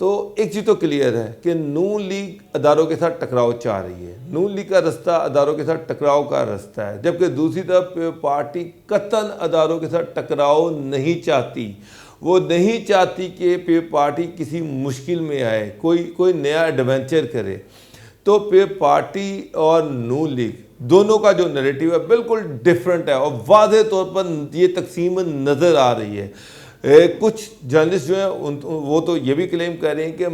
تو ایک چیز تو کلیئر ہے کہ نون لیگ اداروں کے ساتھ ٹکراؤ چاہ رہی ہے، نون لیگ کا رستہ اداروں کے ساتھ ٹکراؤ کا رستہ ہے، جبکہ دوسری طرف پارٹی قطعاً اداروں کے ساتھ ٹکراؤ نہیں چاہتی۔ وہ نہیں چاہتی کہ پارٹی کسی مشکل میں آئے، کوئی نیا ایڈونچر کرے۔ تو پارٹی اور نون لیگ دونوں کا جو نریٹیو ہے بالکل ڈیفرنٹ ہے، اور واضح طور پر یہ تقسیم نظر آ رہی ہے۔ کچھ جرنلسٹ جو ہیں وہ تو یہ بھی کلیم کر رہے ہیں کہ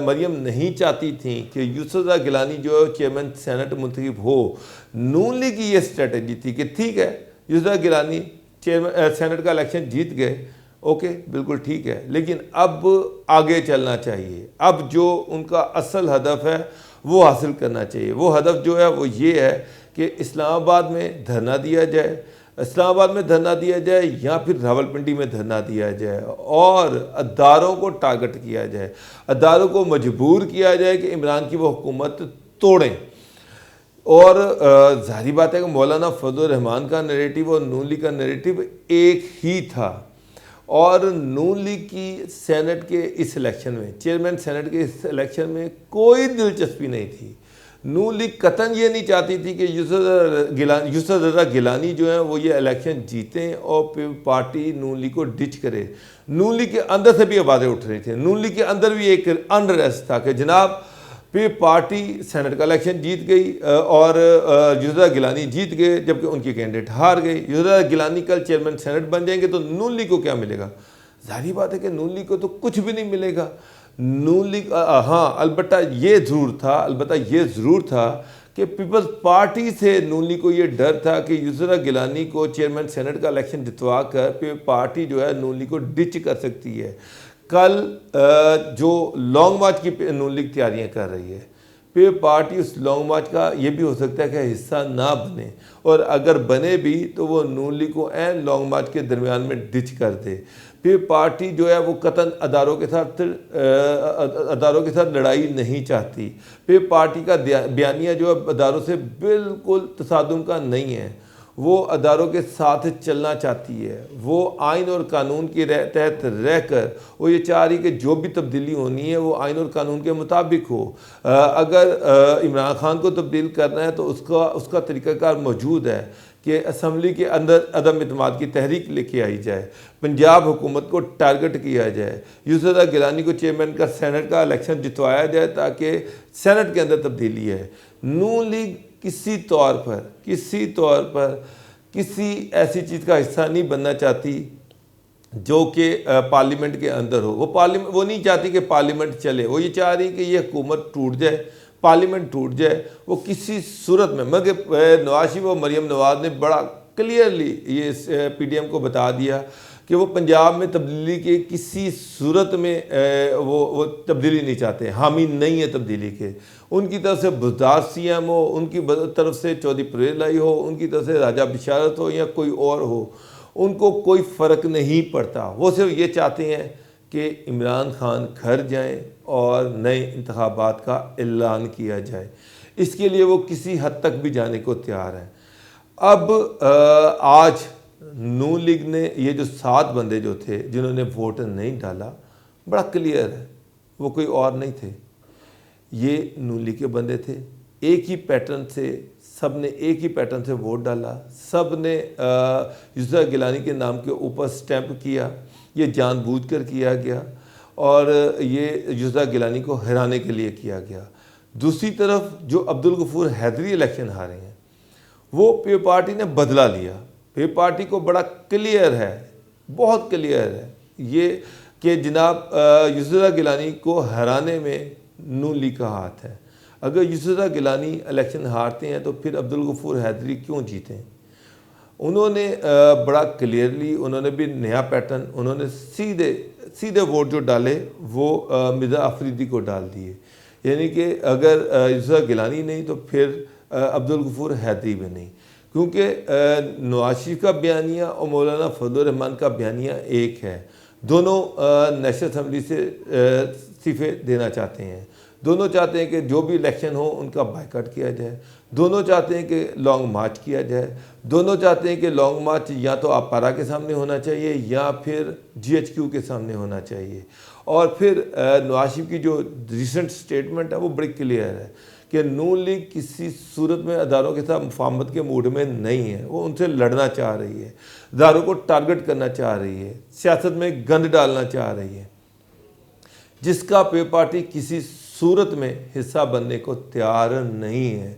مریم نہیں چاہتی تھیں کہ یوسف رضا گیلانی جو چیئرمین سینٹ منتخب ہو۔ نون لیگ کی یہ اسٹریٹجی تھی کہ ٹھیک ہے یوسف رضا گیلانی سینٹ کا الیکشن جیت گئے، اوکے بالکل ٹھیک ہے، لیکن اب آگے چلنا چاہیے، اب جو ان کا اصل ہدف ہے وہ حاصل کرنا چاہیے۔ وہ ہدف جو ہے وہ یہ ہے کہ اسلام آباد میں دھرنا دیا جائے، اسلام آباد میں دھرنا دیا جائے یا پھر راولپنڈی میں دھرنا دیا جائے، اور اداروں کو ٹارگٹ کیا جائے، اداروں کو مجبور کیا جائے کہ عمران کی وہ حکومت توڑیں۔ اور ظاہری بات ہے کہ مولانا فضل الرحمان کا نریٹیو اور نون لیگ کا نریٹیو ایک ہی تھا، اور نون لیگ کی سینٹ کے اس الیکشن میں، چیئرمین سینٹ کے اس الیکشن میں کوئی دلچسپی نہیں تھی۔ نون لیگ قطعاً یہ نہیں چاہتی تھی کہ یوسف رضا گیلانی جو ہیں وہ یہ الیکشن جیتیں اور پھر پارٹی نون لیگ کو ڈچ کرے۔ نون لیگ کے اندر سے بھی آوازیں اٹھ رہی تھیں، نون لیگ کے اندر بھی ایک انریسٹ تھا کہ جناب پھر پارٹی سینٹ کا الیکشن جیت گئی اور یوسف رضا گیلانی جیت گئے، جبکہ ان کی کینڈیڈیٹ ہار گئی۔ یوسف رضا گیلانی کل چیئرمین سینٹ بن جائیں گے تو نون لیگ کو کیا ملے گا؟ ظاہری بات ہے کہ نون لیگ کو تو کچھ بھی نہیں ملے گا۔ نون لیگ ہاں البتہ یہ ضرور تھا کہ پیپلز پارٹی سے نون لیگ کو یہ ڈر تھا کہ یوسف رضا گیلانی کو چیئرمین سینٹ کا الیکشن جتوا کر پھر پارٹی جو ہے نون لیگ کو ڈچ کر سکتی ہے۔ کل جو لانگ مارچ کی نون لیگ تیاریاں کر رہی ہے، پھر پارٹی اس لانگ مارچ کا یہ بھی ہو سکتا ہے کہ حصہ نہ بنے، اور اگر بنے بھی تو وہ نون لیگ کو عین لانگ مارچ کے درمیان میں ڈچ کر دے۔ پھر پارٹی جو ہے وہ قطعاً اداروں کے ساتھ لڑائی نہیں چاہتی۔ پھر پارٹی کا بیانیہ جو ہے اداروں سے بالکل تصادم کا نہیں ہے، وہ اداروں کے ساتھ چلنا چاہتی ہے، وہ آئین اور قانون کے تحت رہ کر وہ یہ چاہ رہی کہ جو بھی تبدیلی ہونی ہے وہ آئین اور قانون کے مطابق ہو۔ اگر عمران خان کو تبدیل کرنا ہے تو اس کا طریقہ کار موجود ہے کہ اسمبلی کے اندر عدم اعتماد کی تحریک لے کے آئی جائے، پنجاب حکومت کو ٹارگٹ کیا جائے، یوسف رضا گیلانی کو چیئرمین کا سینٹ کا الیکشن جتوایا جائے تاکہ سینٹ کے اندر تبدیلی ہے۔ نون لیگ کسی طور پر کسی ایسی چیز کا حصہ نہیں بننا چاہتی جو کہ پارلیمنٹ کے اندر ہو۔ وہ نہیں چاہتی کہ پارلیمنٹ چلے، وہ یہ چاہ رہی کہ یہ حکومت ٹوٹ جائے، پارلیمنٹ ٹوٹ جائے۔ وہ کسی صورت میں مگر نواز شریف اور مریم نواز نے بڑا کلیئرلی یہ پی ڈی ایم کو بتا دیا کہ وہ پنجاب میں تبدیلی کے کسی صورت میں وہ تبدیلی نہیں چاہتے، حامی نہیں ہے تبدیلی کے۔ ان کی طرف سے بزدار سی ایم ہو، ان کی طرف سے چودھری پرویز الہی ہو، ان کی طرف سے راجہ بشارت ہو یا کوئی اور ہو، ان کو کوئی فرق نہیں پڑتا۔ وہ صرف یہ چاہتے ہیں کہ عمران خان گھر جائیں اور نئے انتخابات کا اعلان کیا جائے۔ اس کے لیے وہ کسی حد تک بھی جانے کو تیار ہیں۔ اب آج نون لیگ نے یہ جو 7 بندے جو تھے جنہوں نے ووٹ نہیں ڈالا، بڑا کلیئر ہے وہ کوئی اور نہیں تھے، یہ نون لیگ کے بندے تھے۔ ایک ہی پیٹرن سے سب نے ووٹ ڈالا، سب نے یوسف رضا گیلانی کے نام کے اوپر سٹیمپ کیا، یہ جان بوجھ کر کیا گیا اور یہ یوسف رضا گیلانی کو ہرانے کے لیے کیا گیا۔ دوسری طرف جو عبدالغفور حیدری الیکشن ہارے ہیں، وہ پی پارٹی نے بدلہ لیا۔ پی پارٹی کو بڑا کلیئر ہے، بہت کلیئر ہے یہ کہ جناب یوسف رضا گیلانی کو ہرانے میں نون لیگ کا ہاتھ ہے۔ اگر یوسف رضا گیلانی الیکشن ہارتے ہیں تو پھر عبدالغفور حیدری کیوں جیتیں؟ انہوں نے بڑا کلیئرلی انہوں نے بھی نیا پیٹرن، انہوں نے سیدھے ووٹ جو ڈالے وہ مرزا آفریدی کو ڈال دیے، یعنی کہ اگر یوسف رضا گیلانی نہیں تو پھر عبدالغفور حیدری بھی نہیں، کیونکہ نواز شریف کا بیانیہ اور مولانا فضل الرحمان کا بیانیہ ایک ہے۔ دونوں نیشنل اسمبلی سے استعفے دینا چاہتے ہیں، دونوں چاہتے ہیں کہ جو بھی الیکشن ہو ان کا بائیکاٹ کیا جائے، دونوں چاہتے ہیں کہ لانگ مارچ کیا جائے، دونوں چاہتے ہیں کہ لانگ مارچ یا تو اپارا کے سامنے ہونا چاہیے یا پھر جی ایچ کیو کے سامنے ہونا چاہیے۔ اور پھر نواز شریف کی جو ریسنٹ سٹیٹمنٹ ہے وہ بڑی کلیئر ہے کہ نون لیگ کسی صورت میں اداروں کے ساتھ مفاہمت کے موڈ میں نہیں ہے، وہ ان سے لڑنا چاہ رہی ہے، اداروں کو ٹارگٹ کرنا چاہ رہی ہے، سیاست میں گند ڈالنا چاہ رہی ہے، جس کا پیپلز پارٹی کسی صورت میں حصہ بننے کو تیار نہیں ہے۔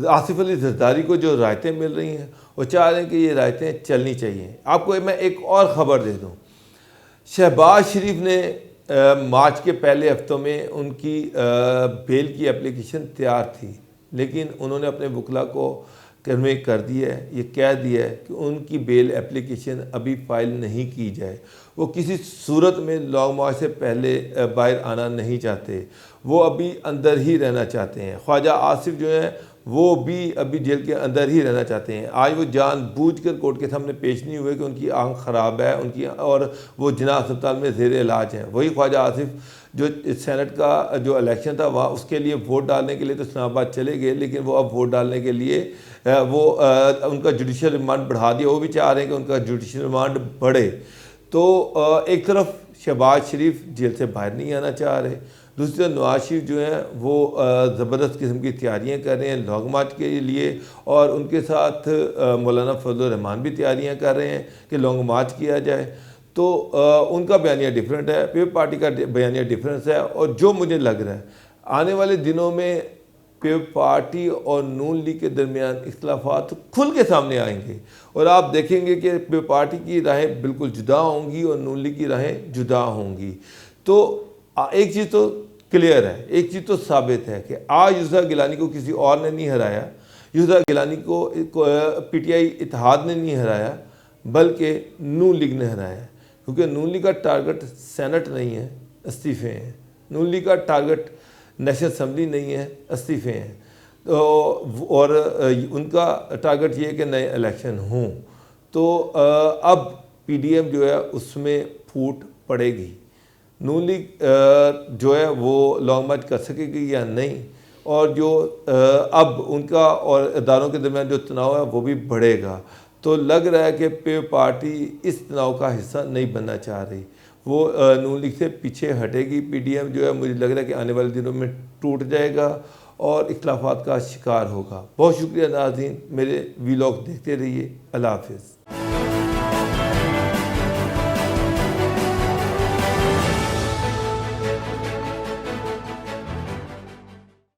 آصف علی زرداری کو جو رائتیں مل رہی ہیں وہ چاہ رہے ہیں کہ یہ رائتیں چلنی چاہیے۔ آپ کو میں ایک اور خبر دے دوں، شہباز شریف نے مارچ کے پہلے ہفتوں میں ان کی بیل کی اپلیکیشن تیار تھی، لیکن انہوں نے اپنے وکلاء کو کنوے کر دیا ہے، یہ کہہ دیا ہے کہ ان کی بیل اپلیکیشن ابھی فائل نہیں کی جائے۔ وہ کسی صورت میں لانگ مارچ سے پہلے باہر آنا نہیں چاہتے، وہ ابھی اندر ہی رہنا چاہتے ہیں۔ خواجہ آصف جو ہیں وہ بھی ابھی جیل کے اندر ہی رہنا چاہتے ہیں۔ آج وہ جان بوجھ کر کورٹ کے سامنے پیش نہیں ہوئے کہ ان کی آنکھ خراب ہے ان کی، اور وہ جناح اسپتال میں زیر علاج ہیں۔ وہی خواجہ آصف جو سینٹ کا جو الیکشن تھا وہاں اس کے لیے ووٹ ڈالنے کے لیے تو اسلام آباد چلے گئے، لیکن وہ اب ووٹ ڈالنے کے لیے وہ ان کا جوڈیشل ریمانڈ بڑھا دیا، وہ بھی چاہ رہے ہیں کہ ان کا جوڈیشل ریمانڈ بڑھے۔ تو ایک طرف شہباز شریف جیل سے باہر نہیں آنا چاہ رہے، دوسری طرف نواز شریف جو ہیں وہ زبردست قسم کی تیاریاں کر رہے ہیں لانگ مارچ کے لیے، اور ان کے ساتھ مولانا فضل الرحمان بھی تیاریاں کر رہے ہیں کہ لانگ مارچ کیا جائے۔ تو ان کا بیانیہ ڈیفرنٹ ہے، پیپلز پارٹی کا بیانیہ ڈیفرنس ہے، اور جو مجھے لگ رہا ہے آنے والے دنوں میں پیپلز پارٹی اور نون لیگ کے درمیان اختلافات کھل کے سامنے آئیں گے، اور آپ دیکھیں گے کہ پیپلز پارٹی کی راہیں بالکل جدا ہوں گی اور نون لیگ کی راہیں جدا ہوں گی۔ تو ایک چیز تو کلیئر ہے، ایک چیز تو ثابت ہے کہ آج یوسف گیلانی کو کسی اور نے نہیں ہرایا، یوسف گیلانی کو پی ٹی آئی اتحاد نے نہیں ہرایا، بلکہ نون لیگ نے ہرایا، کیونکہ نون لیگ کا ٹارگٹ سینٹ نہیں ہے، استعفے ہیں، نون لیگ کا ٹارگٹ نیشنل اسمبلی نہیں ہے، استعفے ہیں، اور ان کا ٹارگٹ یہ ہے کہ نئے الیکشن ہوں۔ تو اب پی ڈی ایم جو ہے اس میں پھوٹ پڑے گی، نون لیگ جو ہے وہ لانگ مارچ کر سکے گی یا نہیں، اور جو اب ان کا اور اداروں کے درمیان جو تناؤ ہے وہ بھی بڑھے گا۔ تو لگ رہا ہے کہ پیپلز پارٹی اس تناؤ کا حصہ نہیں بننا چاہ رہی، وہ نون لیگ سے پیچھے ہٹے گی۔ پی ڈی ایم جو ہے مجھے لگ رہا ہے کہ آنے والے دنوں میں ٹوٹ جائے گا اور اختلافات کا شکار ہوگا۔ بہت شکریہ ناظرین، میرے ویلاگ دیکھتے رہیے، اللہ حافظ۔